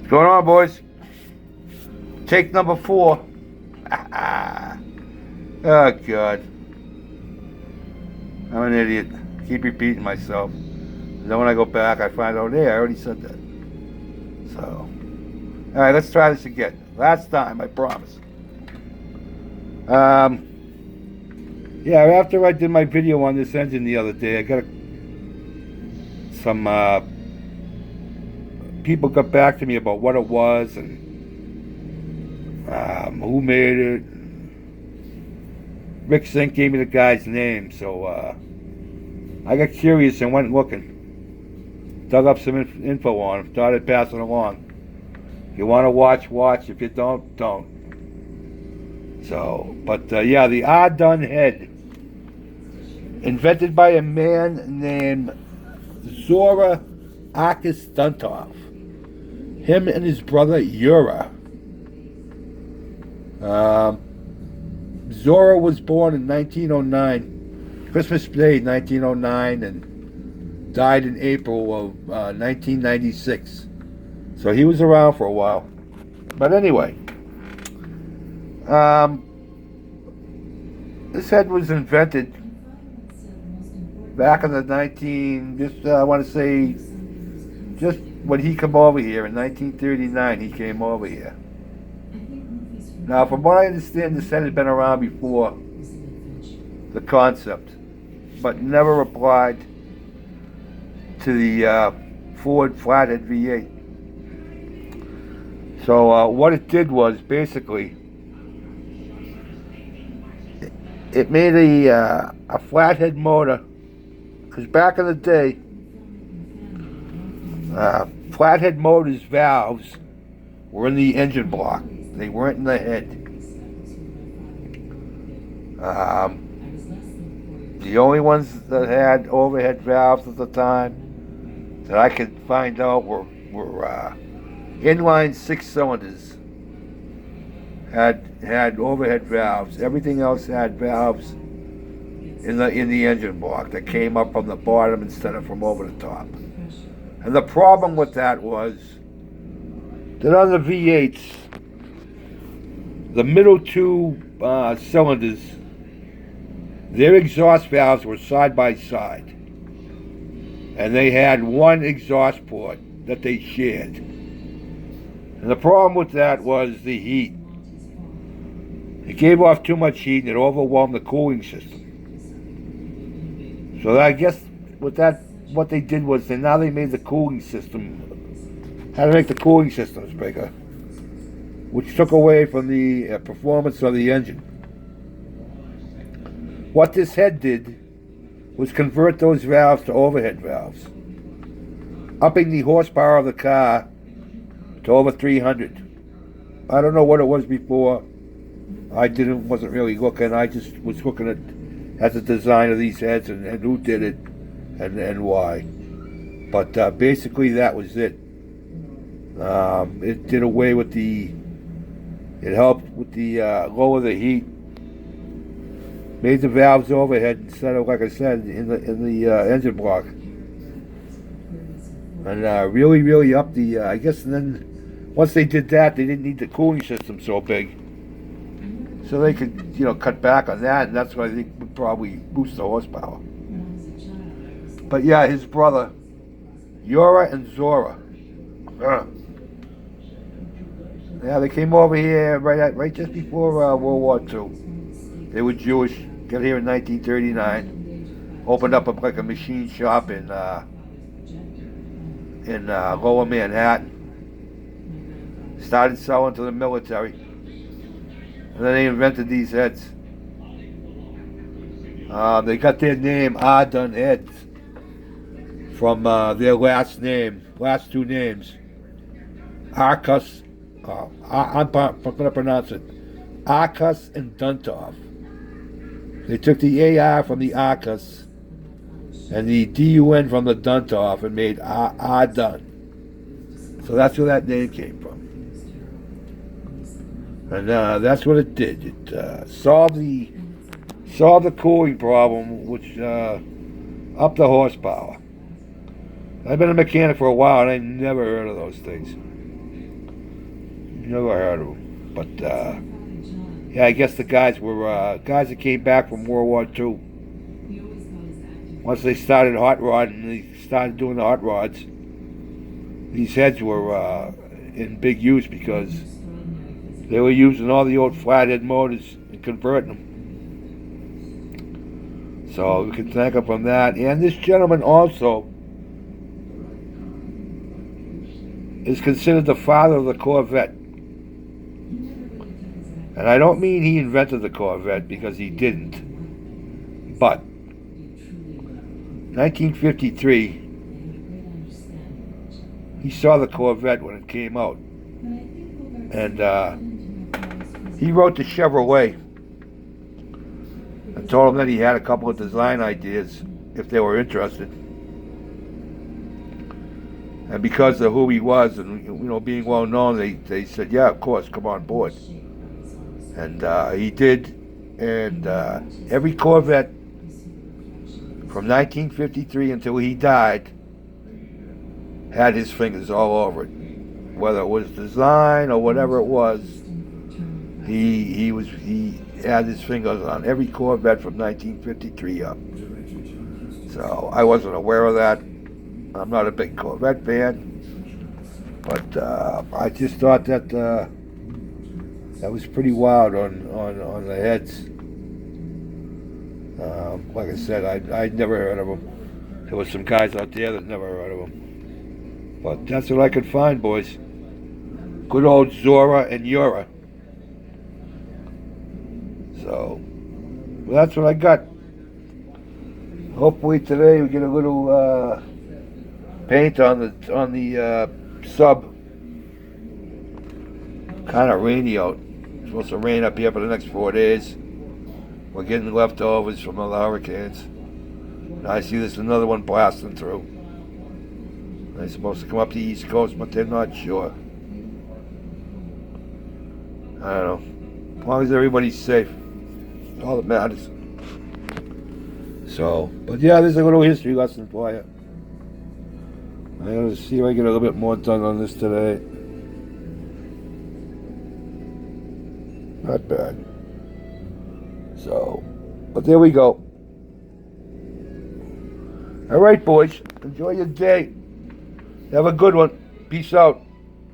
Going on, boys? Take number 4. Oh, God. I'm an idiot. Keep repeating myself. And then when I go back, I find out, hey, I already said that. So, all right, let's try this again. Last time, I promise. Yeah, after I did my video on this engine the other day, I got some people got back to me about what it was and who made it. Rick Sink gave me the guy's name, so I got curious and went looking. Dug up some info on him, started passing along. If you want to watch, watch. If you don't, don't. So, but yeah, the Ardun head, invented by a man named Zora Arkus Duntov. Him and his brother Yura. Zora was born in 1909, Christmas Day 1909, and died in April of 1996. So he was around for a while. But anyway, this head was invented back in the I want to say, just when he came over here in 1939, he came over here. Now, from what I understand, this head had been around before the concept, but never applied to the Ford Flathead V8. So what it did was basically it made a flathead motor, because back in the day, flathead motors valves were in the engine block. They weren't in the head. The only ones that had overhead valves at the time that I could find out were inline 6 cylinders. Had overhead valves. Everything else had valves in the engine block that came up from the bottom instead of from over the top. And the problem with that was that on the V8s, the middle 2 cylinders, their exhaust valves were side by side, and they had one exhaust port that they shared. And the problem with that was the heat. It gave off too much heat and it overwhelmed the cooling system. So I guess with that, what they did was now they made the cooling system, how to make the cooling systems bigger, which took away from the performance of the engine. What this head did was convert those valves to overhead valves, upping the horsepower of the car to over 300. I don't know what it was before. I wasn't really looking. I just was looking at the design of these heads and who did it and why. But basically that was it. It did away with it helped with the lower the heat, made the valves overhead instead of, like I said, in the engine block, and really upped the. I guess then once they did that, they didn't need the cooling system so big, so they could cut back on that, and that's what I think would probably boost the horsepower. But yeah, his brother Yura and Zora. Yeah, they came over here right just before World War II. They were Jewish. Got here in 1939. Opened up like a machine shop in Lower Manhattan. Started selling to the military, and then they invented these heads. They got their name Ardun heads from their last two names, Arkus. I'm going to pronounce it, Arkus and Duntov. They took the AR from the Arkus and the DUN from the Duntov and made Ardun. So that's where that name came from. And that's what it did. It solved the cooling problem, which upped the horsepower. I've been a mechanic for a while and I never heard of those things. Never heard of them. But yeah, I guess the guys were guys that came back from World War II. Once they started hot rodding, they started doing the hot rods. These heads were in big use because they were using all the old flathead motors and converting them. So we can thank him from that. And this gentleman also is considered the father of the Corvette. And I don't mean he invented the Corvette, because he didn't. But 1953, he saw the Corvette when it came out. And he wrote to Chevrolet and told them that he had a couple of design ideas if they were interested. And because of who he was and being well known, they said, yeah, of course, come on board. And he did. And every Corvette from 1953 until he died had his fingers all over it. Whether it was design or whatever it was, he had his fingers on every Corvette from 1953 up. So I wasn't aware of that. I'm not a big Corvette fan, but I just thought that that was pretty wild on the heads. Like I said, I'd never heard of them. There was some guys out there that never heard of them. But that's what I could find, boys. Good old Zora and Yura. So, well, that's what I got. Hopefully today we get a little paint on the sub. Kind of rainy out. It's supposed to rain up here for the next 4 days. We're getting leftovers from all the hurricanes. And I see there's another one blasting through. They're supposed to come up the East Coast, but they're not sure. I don't know. As long as everybody's safe, all that matters. So, but yeah, there's a little history lesson for you. I'm going to see if I get a little bit more done on this today. Not bad. So, but there we go. All right, boys. Enjoy your day. Have a good one. Peace out.